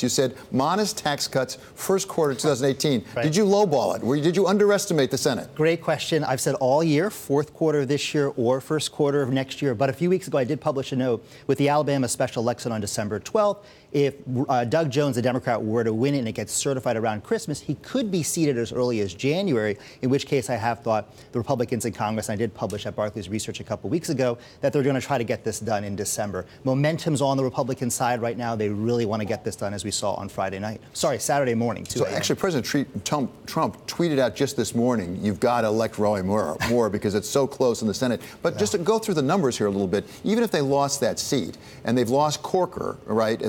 You said modest tax cuts first quarter 2018. Right. Did you lowball it? Did you underestimate the Senate? Great question. I've said all year, fourth quarter of this year or first quarter of next year. But a few weeks ago, I did publish a note with the Alabama special election on December 12th. If Doug Jones, a Democrat, were to win it and it gets certified around Christmas, he could be seated as early as January, in which case I have thought the Republicans in Congress, and I did publish at Barclays Research a couple weeks ago, that they're going to try to get this done in December. Momentum's on the Republican side right now. They really want to get this done, as we saw on Saturday morning, too. So actually, President Trump tweeted out just this morning, you've got to elect Roy Moore because it's so close in the Senate. But just to go through the numbers here a little bit, even if they lost that seat and they've lost Corker, right,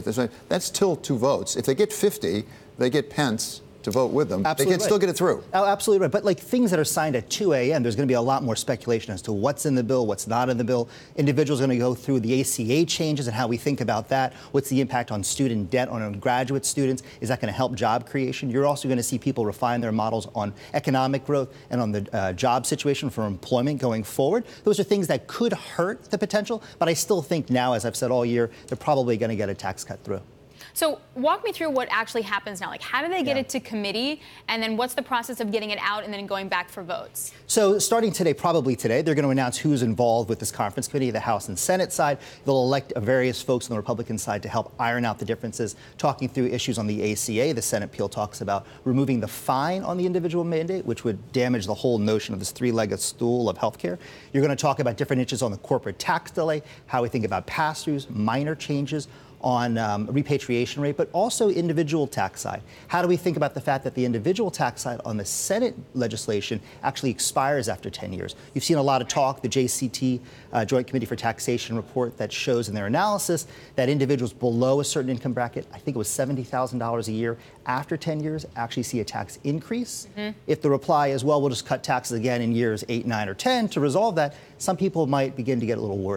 that's still 2 votes. If they get 50, they get Pence to vote with them. Absolutely they can still get it through. Oh, absolutely right. But like things that are signed at 2 a.m., there's going to be a lot more speculation as to what's in the bill, what's not in the bill. Individuals are going to go through the ACA changes and how we think about that. What's the impact on student debt, on graduate students? Is that going to help job creation? You're also going to see people refine their models on economic growth and on the job situation for employment going forward. Those are things that could hurt the potential, but I still think now, as I've said all year, they're probably going to get a tax cut through. So walk me through what actually happens now. Like, how do they get it to committee? And then what's the process of getting it out and then going back for votes? So starting today, probably today, they're going to announce who's involved with this conference committee, the House and Senate side. They'll elect various folks on the Republican side to help iron out the differences, talking through issues on the ACA. The Senate appeal talks about removing the fine on the individual mandate, which would damage the whole notion of this 3-legged stool of health care. You're going to talk about different issues on the corporate tax delay, how we think about pass-throughs, minor changes on repatriation rate, but also individual tax side. How do we think about the fact that the individual tax side on the Senate legislation actually expires after 10 years? You've seen a lot of talk, the JCT, Joint Committee for Taxation report, that shows in their analysis that individuals below a certain income bracket, I think it was $70,000 a year, after 10 years actually see a tax increase. If the reply is, well, we'll just cut taxes again in years 8, 9, or 10 to resolve that, some people might begin to get a little worried.